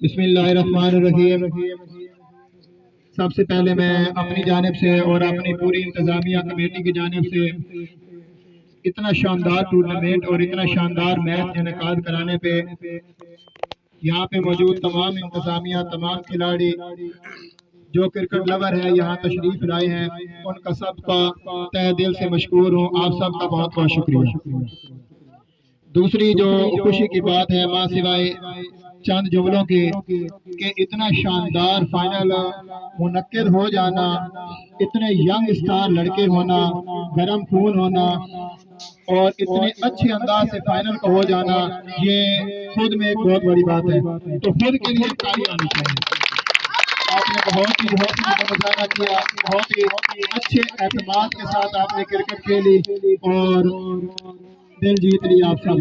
बिस्मिल्लाहिर्रहमानिर्रहीम। सबसे पहले मैं अपनी जानिब से और अपनी पूरी इंतजामिया कमेटी की जानिब से इतना शानदार टूर्नामेंट और इतना शानदार मैच इनेकाद कराने पे यहाँ पे मौजूद तमाम इंतजामिया, तमाम खिलाड़ी जो क्रिकेट लवर है यहाँ तशरीफ लाए हैं, उनका सबका तहे दिल से मशकूर हूँ। आप सबका बहुत बहुत शुक्रिया। दूसरी जो खुशी की बात है, माँ सिवाय चंद जुमलों के कि इतना शानदार फाइनल मुनक्किद हो जाना, इतने यंग स्टार लड़के होना, गर्म खून होना और इतने अच्छे अंदाज से फाइनल का हो जाना, ये खुद में एक बहुत बड़ी बात है। तो खुद के लिए ताली आनी चाहिए। आपने बहुत ही मुजाहरा किया, बहुत ही अच्छे एतमाद के साथ आपने क्रिकेट खेली और दिल जीत लिया आप सब।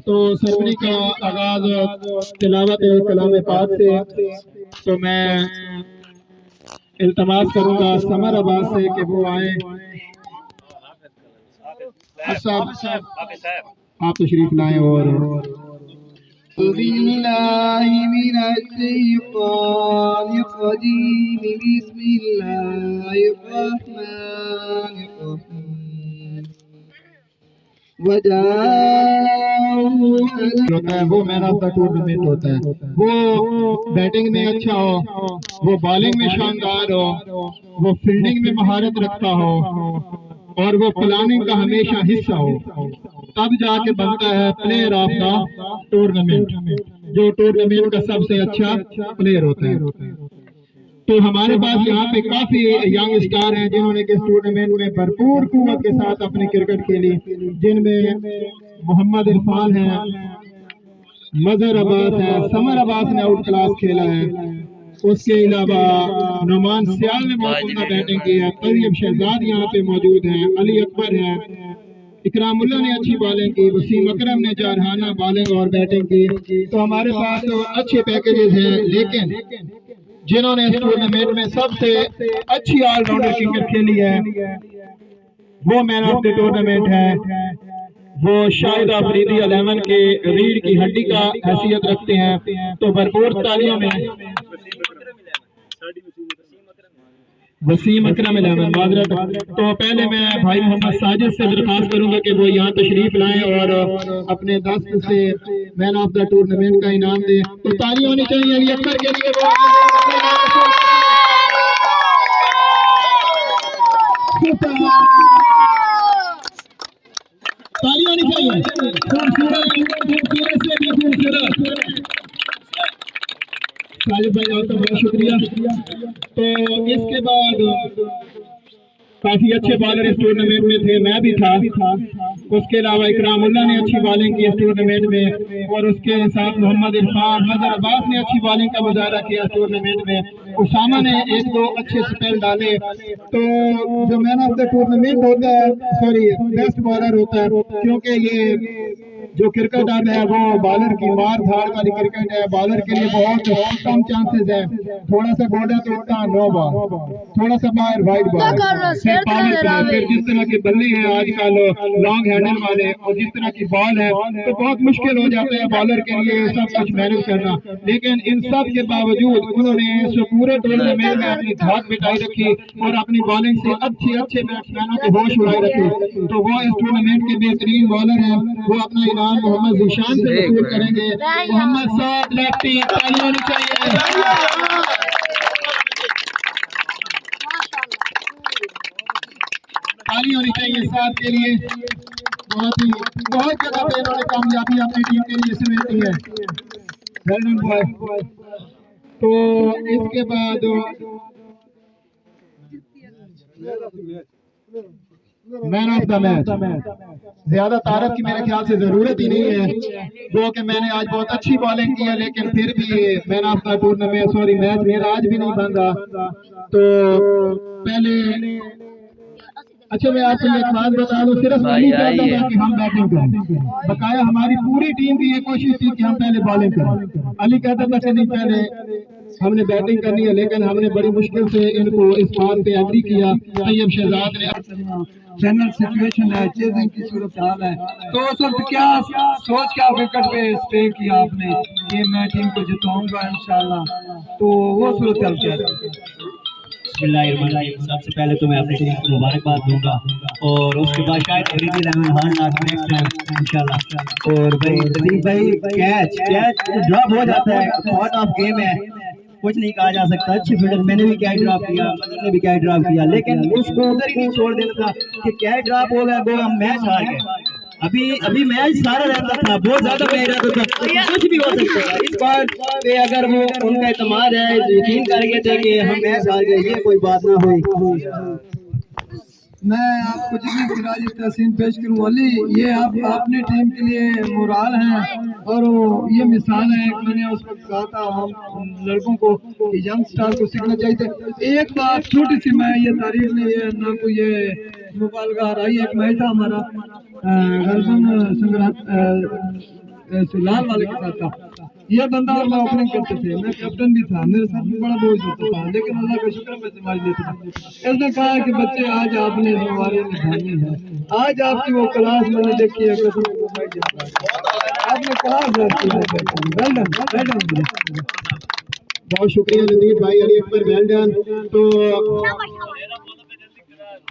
तो सरवरी का आगाज तिलावत कलाम पाक से, तो मैं इल्तमास करूंगा समर अब्बास से कि वो आए। आप तशरीफ लाएं और होता है वो मैन ऑफ द टूर्नामेंट होता है। वो बैटिंग में अच्छा हो, वो बॉलिंग में शानदार हो, वो फील्डिंग में महारत रखता हो और वो प्लानिंग का हमेशा हिस्सा हो, तब जाके बनता है प्लेयर ऑफ द टूर्नामेंट, जो टूर्नामेंट का सबसे अच्छा प्लेयर होता है। तो हमारे पास यहाँ पे काफी यंग स्टार हैं जिन्होंने इस टूर्नामेंट में भरपूर कुव्वत के साथ अपनी क्रिकेट खेली, जिनमें मोहम्मद इरफान है, मजहर अब्बास है, समर अब्बास ने आउट क्लास खेला है, उसके अलावा नुमान सियाल ने बहुत उम्दा बैटिंग की है, तरीब शहजाद यहाँ पे मौजूद है, अली अकबर है, इकरामुल्लाह ने अच्छी बॉलिंग की, वसीम अकरम ने जारहाना बॉलिंग और बैटिंग की। तो हमारे पास तो अच्छे पैकेजेस हैं, लेकिन जिन्होंने इस टूर्नामेंट में सबसे अच्छी ऑलराउंडर क्रिकेट खेली है वो मैन ऑफ द टूर्नामेंट है, वो शाहिद अफरीदी 11 के रीढ़ की हड्डी का हैसियत रखते हैं। तो भरपूर तालियों में वसीम अकरम 11 माजरत। तो पहले मैं भाई मोहम्मद साजिद से दरखास्त करूंगा कि वो यहाँ तशरीफ लाएं और अपने दस्त से मैन ऑफ द टूर्नामेंट का इनाम दें। तो ताली होनी चाहिए अली अकबर के लिए, ताली होनी चाहिए। खूबसूरत से भी खूबसूरत साजिद भाई, आपका बहुत शुक्रिया। तो इसके बाद काफी अच्छे बॉलर इस टूर्नामेंट में थे, मैं भी था। उसके अलावा इकरामुल्लाह ने अच्छी बॉलिंग की इस टूर्नामेंट में और उसके साथ मोहम्मद इरफान, मजहर अब्बास ने अच्छी बॉलिंग का मुजाहरा किया इस टूर्नामेंट में। उसामा ने एक दो अच्छे स्पेल डाले। तो जो मैन ऑफ द टूर्नामेंट होता है, सॉरी बेस्ट बॉलर होता है, क्योंकि ये जो क्रिकेट अब है वो बॉलर की मार धाड़ वाली क्रिकेट है। बॉलर के लिए बहुत कम चांसेस है, थोड़ा सा गोल्डन तो उठता नो बॉल, थोड़ा सा बाहर वाइड बॉल, फिर जिस तरह के बल्ले हैं आजकल लॉन्ग हैंडल वाले और जिस तरह की बॉल है, तो बहुत मुश्किल हो जाता है बॉलर के लिए सब कुछ मैनेज करना। लेकिन इन सब के बावजूद उन्होंने इस पूरे टूर्नामेंट में अपनी धाक बिठाई रखी और अपनी बॉलिंग से अच्छे बैट्समैनों के होश उड़ाए रखे। तो वो इस टूर्नामेंट के बेहतरीन बॉलर हैं। वो अपना इनाम मोहम्मद जीशान से वसूल करेंगे। मोहम्मद साहब लेफ्टी, ताली होनी चाहिए। ताली होनी चाहिए साहब के लिए। बहुत जगह पे इन्होंने कामयाबी अपनी टीम के लिए समेटी है। Well done boy. तो इसके बाद मैन ऑफ द मैच, ज्यादा तारीफ की मेरे ख्याल से जरूरत ही नहीं है, वो कि मैंने आज बहुत अच्छी बॉलिंग की है, लेकिन फिर भी man of the tournament sorry match मेरा आज भी नहीं बन रहा। तो पहले अच्छा मैं आपको एक बात बता दूं, सिर्फ नहीं चाहता था कि हम बैटिंग करें, बकाया हमारी पूरी टीम की ये कोशिश थी कि हम पहले बॉलिंग करें। अली कहता था कि नहीं पहले हमने बैटिंग करनी है, लेकिन हमने बड़ी मुश्किल से इनको इस बात पे एग्री किया। तैयब शहजाद ने जनरल सिचुएशन है, चेजिंग की सूरत हाल है, तो उस वक्त क्या सोच क्या विकेट पे स्टे किया आपने कि मैं टीम को जिताऊंगा इंशाल्लाह, तो वो सूरत हाल क्या है? सबसे पहले तो मैं अपनी टीम को मुबारकबाद दूंगा और उसके बाद शायद खरीदी लेवन हार ना नेक्स्ट टाइम इंशाल्लाह। और भाई कैच ड्रॉप हो जाता है, पार्ट ऑफ गेम है, कुछ नहीं कहा जा सकता। अच्छी फील्डर, मैंने भी कैच ड्रॉप किया, मदर ने भी कैच ड्रॉप किया, लेकिन उसको उधर ही नहीं छोड़ देना था कि कैच ड्रॉप हो गया, वो हम मैच हार गए। अभी मैच सारा रहता था, बहुत ज्यादा मैच रहता था, कुछ भी हो सकता है। इस बार पे अगर वो उनका एतमाद है, यकीन करके थे कि हम मैच हार गए, ये कोई बात ना हुई। मैं आपको जितनी खिराज तहसीन पेश करूँ अली, ये आप अपनी टीम के लिए मोराल हैं और ये मिसाल है। मैंने उस वक्त कहा था हम लड़कों को कि यंग स्टार को सीखना चाहिए। एक बात छोटी सी, मैं ये तारीफ नहीं है ना कोई ये मुबालगा रही, एक मैच था हमारा गलबन संग्राम लाल वाले के साथ था, ये बंदा और मैं ओपनिंग करते थे, मैं कैप्टन भी था, मेरे साथ भी बड़ा बोझ होता था, लेकिन अल्लाह का शुक्र मैं संभाल लेता था। इसने कहा कि बच्चे आज आपने हमारे निशानी है, आज आपकी वो क्लास मैंने देखी है, आपने क्लास बहुत शुक्रिया लतीफ भाई, अली अकबर वेल डन। तो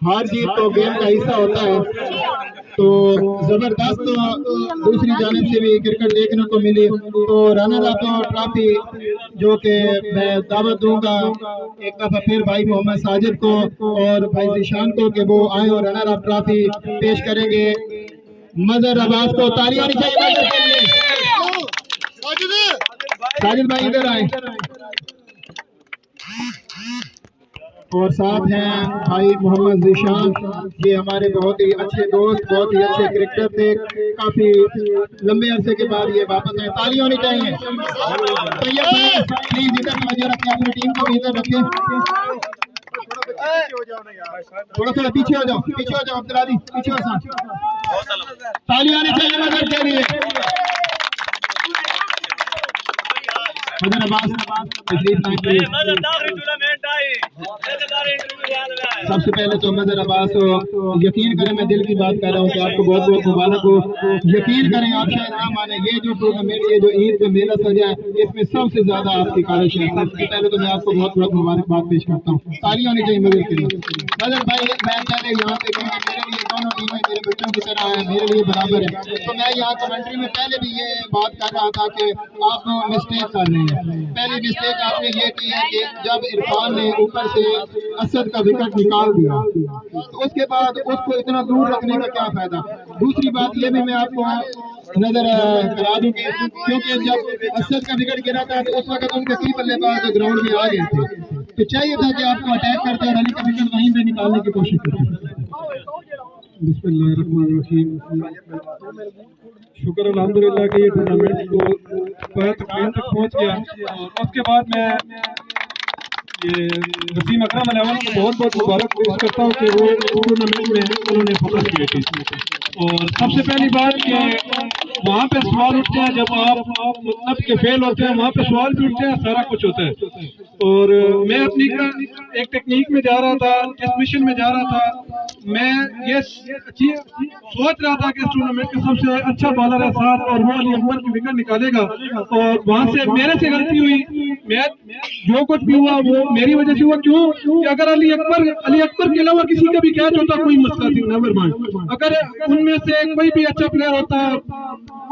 हार जीत तो गेम का हिस्सा होता है, तो जबरदस्त दूसरी जानिब से भी क्रिकेट देखने को मिली। तो रनर अप ट्रॉफी जो कि मैं दावत दूंगा एक दफा फिर भाई मोहम्मद साजिद को और भाई जिशान को कि वो आए और रनर अप ट्रॉफी पेश करेंगे मजहर अब्बास को। तालियां आनी चाहिए मजहर के लिए। साजिद भाई इधर आए, और साथ हैं भाई मोहम्मद जिशान, ये हमारे बहुत ही अच्छे दोस्त, बहुत ही अच्छे क्रिकेटर थे, काफी लंबे अरसे के बाद ये वापस आए। ताली होनी चाहिए। प्लीज इधर नजर रखें, अपनी टीम को भी इधर रखें, थोड़ा थोड़ा पीछे हो जाओ, पीछे हो जाओ अब्दुल आदि, पीछे हो साथ। ताली आनी चाहिए मजहर के लिए। मजहर अब्बास सबसे पहले तो मजहर अब्बास यकीन करें, मैं दिल की बात कर रहा हूँ कि आपको बहुत बहुत मुबारक हो। यकीन करें, आप शायद ना माने, ये जो टूर्नामेंट, ये जो ईद का मेला सजा है, इसमें सबसे ज्यादा आपकी कारश है। सबसे पहले तो मैं आपको बहुत बहुत मुबारकबाद पेश करता हूँ। तालियां होनी चाहिए मजहर के लिए। मजहर भाई मैं पहले यहाँ पे क्योंकि मेरे लिए दोनों टीमें मेरे बच्चों की तरह है, मेरे लिए बराबर है, तो मैं यहाँ कमेंट्री में पहले भी ये बात कर रहा था कि आप मिस्टेक कर रहे हैं। पहली मिस्टेक आपने ये की है कि जब इरफान ने ऊपर से असद का विकेट निकाल दिया, तो उसके बाद उसको इतना दूर रखने का क्या फायदा। दूसरी बात ये भी मैं आपको नजर करा दूंगी, क्योंकि जब असद का विकेट गिरा था तो उस वक्त उनके कई बल्लेबाज ग्राउंड में आ गए थे, तो चाहिए था कि आपको अटैक करते और अली का विकेट वहीं पे निकालने की कोशिश करते। बिस्मिल्लाहिर्रहमानिर्रहीम। शुक्र अल्हम्दुलिल्लाह कि ये टूर्नामेंट को तक पहुंच गया। उसके बाद मैं ये वसीम अकरम अलेवन को बहुत बहुत मुबारक पेश करता हूँ कि वो टूर्नामेंट में उन्होंने फोकस किए थे। और सबसे पहली बात कि वहाँ पे सवाल उठते हैं, जब आप मतलब के फेल होते हैं, वहाँ पे सवाल भी उठते हैं, सारा कुछ होता है। और मैं अपनी एक टेक्निक में जा रहा था, इस मिशन में जा रहा था, मैं ये सोच रहा था कि इस टूर्नामेंट का सबसे अच्छा बॉलर है साथ, और वो अली अकबर की विकेट निकालेगा, और वहाँ से मेरे से गलती हुई। मैच जो कुछ भी हुआ वो मेरी वजह से हुआ। क्यों कि अगर अली अकबर के अलावा किसी का भी कैच होता कोई मसला नहीं, नेवर माइंड। अगर उनमें से कोई भी अच्छा प्लेयर होता,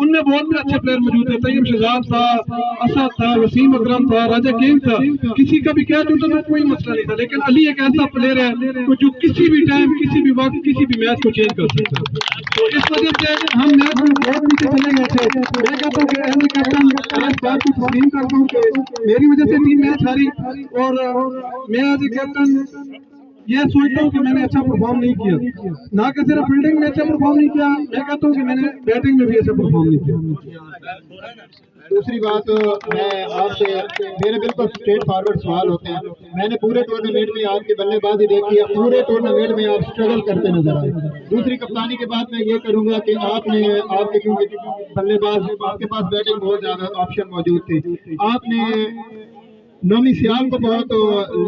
उनमें बहुत भी अच्छे प्लेयर मौजूद थे, तैयब शहजाद था, असद था, वसीम अकरम था, राजा किंग था, किसी का भी कैच होता तो कोई मसला नहीं था। लेकिन अली एक ऐसा प्लेयर है जो किसी भी टाइम, किसी भी वक्त, किसी भी मैच को चेंज कर सकता है। तो इस वजह से हम मैच में बहुत पीछे चले गए थे। मैं कहता हूँ कि एज ए कैप्टन इस बात को तस्लीम करता हूँ कि मेरी वजह से टीम मैच हारी, और मैं एज ए कैप्टन ये सोचता हूँ कि मैंने अच्छा परफॉर्म नहीं किया, ना कि सिर्फ फील्डिंग में अच्छा परफॉर्म नहीं किया, मैं कहता हूँ कि मैंने बैटिंग में भी अच्छा परफॉर्म नहीं किया। दूसरी बात, मैं आपसे, मेरे बिल्कुल स्ट्रेट फॉरवर्ड सवाल होते हैं। मैंने पूरे टूर्नामेंट में आपकी बल्लेबाजी देखी है, पूरे टूर्नामेंट में आप स्ट्रगल करते नजर आए। दूसरी कप्तानी के बाद मैं ये करूंगा कि आपके क्योंकि बल्लेबाज, आपके पास बैटिंग बहुत ज्यादा ऑप्शन मौजूद थे, आपने नोमी सियाल को बहुत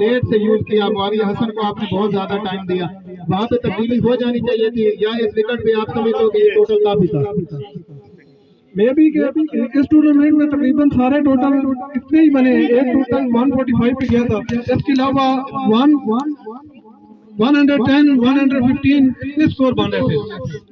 लेट से यूज किया, मुआविया हसन को आपने बहुत ज्यादा टाइम दिया, वहां पे तब्दीली हो जानी चाहिए थी, या इस विकेट पे आप समझते हो कि ये टोटल काफी था? मैं भी इस टूर्नामेंट में तकरीबन सारे टोटल इतने ही बने, एक टोटल 145 पे गया था, इसके अलावा 110, 115 इतने स्कोर बने थे।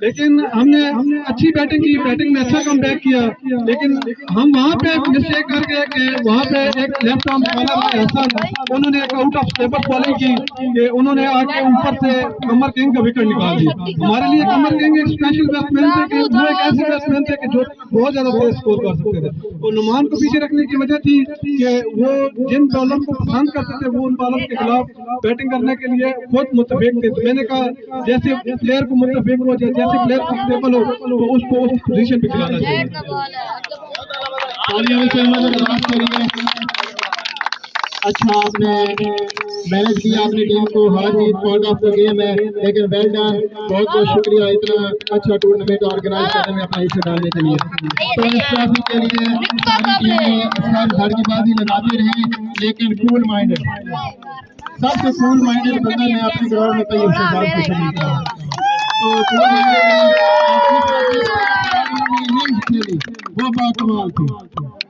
लेकिन हमने अच्छी बैटिंग की, बैटिंग में अच्छा कम बैक किया, लेकिन हम वहाँ पे मिस्टेक कर गए कि वहाँ पे एक लेफ्ट आर्म बॉलर हसन, उन्होंने एक आउट ऑफ स्टेपस बॉलिंग की कि उन्होंने आके ऊपर से कमर किंग का विकेट निकाल दिया। हमारे लिए कमर किंग एक स्पेशल बैट्समैन थे कि वो एक ऐसे बैट्समैन थे कि जो बहुत ज्यादा तेज स्कोर कर सकते थे। और नुमान को पीछे रखने की वजह थी कि वो जिन बॉलर को पसंद करते थे वो उन बॉलर के खिलाफ बैटिंग करने के लिए खुद मुतफिक थे। तो मैंने कहा जैसे प्लेयर को मुतफिक हो, जैसे प्लेयर कंफर्टेबल हो तो उसको उस पोजीशन पे खिलाना चाहिए। अच्छा आपने मैनेज किया अपनी टीम को, हार जीत पार्ट ऑफ द गेम है, लेकिन वेल डन, बहुत बहुत शुक्रिया इतना अच्छा टूर्नामेंट ऑर्गेनाइज करने में अपना हिस्सा डालने के लिए। तो इस ट्रॉफी के लिए सारी टीमें सब घर की बाजी लगाते रहे, लेकिन कूल माइंडेड, सबसे कूल माइंडेड बंदा मैं अपने ग्राउंड में तैयब शहजाद को समझता हूँ। तो खेली वो बाकमाल थी,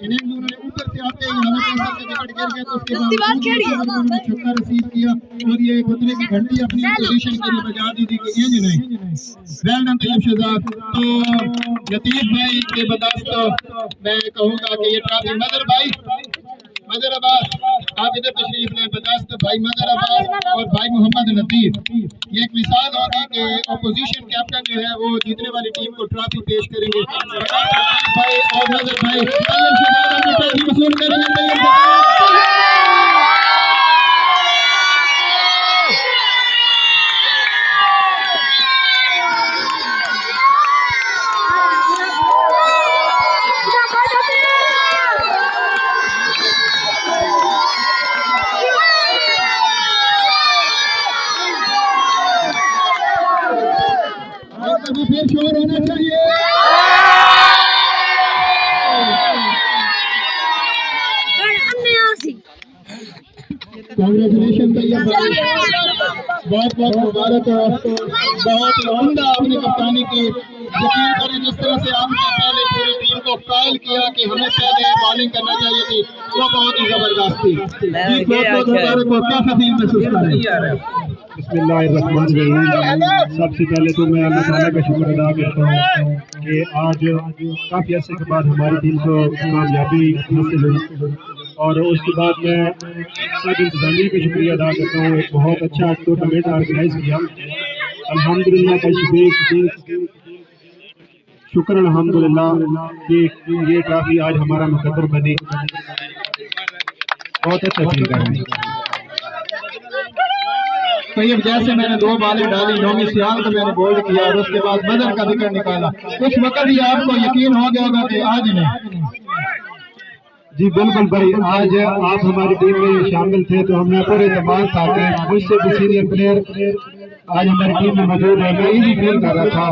इनिंग्स उन्होंने ऊपर से आते ही हमें पैसा से विकेट गिर गया, तो उसके बाद उन्होंने छक्का रिसीव किया और ये खतरे की घंटी अपनी पोजीशन के लिए बजा दी थी कि इंज नहीं। Well done Tayyab Shahzad. तो लतीफ भाई के बदौलत मैं कहूँगा कि ये ट्रॉफी मदर अब्बास आप इधर तशरीफ लें, बदौलत भाई मदर अब्बास और भाई मोहम्मद लतीफ, ये एक मिसाल होगी कि अपोजिशन कैप्टन जो है वो जीतने वाली टीम को ट्रॉफी पेश करेंगे। भाई और मदर भाई तैयब शहजाद अपनी ट्रॉफी वसूल करेंगे। फिर शोर होना चाहिए। कांग्रेचुलेशन भैया, बहुत बहुत मुबारक हो, बहुत उम्दा आपने कप्तानी की। यकीन करें जिस तरह से आपने पहले पूरी टीम को कायल किया कि हमें पहले बॉलिंग करना चाहिए थी, वो बहुत ही जबरदस्त थी। बहुत बहुत मुबारक हो, क्या फील महसूस कर रहे हैं? बिस्मिल्लाहिर्रहमानिर्रहीम। सबसे पहले तो मैं अल्लाह ताला का शुक्र अदा करता हूँ कि आज काफ़ी अर्से के बाद हमारी टीम को कामयाबी हासिल हुई, और उसके बाद मैं सब इंतजामिया का शुक्रिया अदा करता हूँ। एक बहुत अच्छा टूर्नामेंट ऑर्गेनाइज किया, अल्हम्दुलिल्लाह तशरीफ शुक्र अल्हम्दुलिल्लाह कि ये ट्रॉफी आज हमारा मुकद्दर बनी। बहुत अच्छा फील कर रहे हैं। तो ये जैसे मैंने 2 बॉलें डाली, नोमी सियाल को मैंने बोल्ड किया और उसके बाद मदर का विकेट निकाला, उस वक्त ही आपको यकीन हो गया होगा कि आज नहीं। जी बिल्कुल भाई, आज आप हमारी टीम में शामिल थे तो हमें पूरे एतमाद था कि मुझसे भी सीनियर प्लेयर आज हमारी टीम में मौजूद है। मैं इजी फील कर रहा था,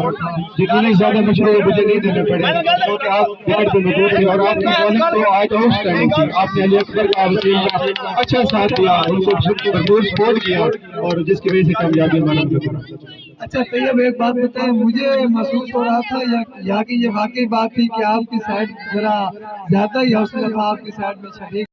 जितने ज्यादा मशरूर मुझे नहीं देने पड़े क्योंकि आप विकेट पे मौजूद थे और आपकी बॉलिंग तो आज आउटस्टैंडिंग थी। आपने अली अकबर का वसीम का अच्छा साथ दिया, उनको भरपूर सपोर्ट किया और जिसकी वजह से कामयाबी हमारा। अच्छा तैयब एक बात बताएं, मुझे महसूस हो रहा था या कि ये वाकई बात थी कि आपकी साइड जरा ज्यादा ही हौसला था आपकी साइड में शरीक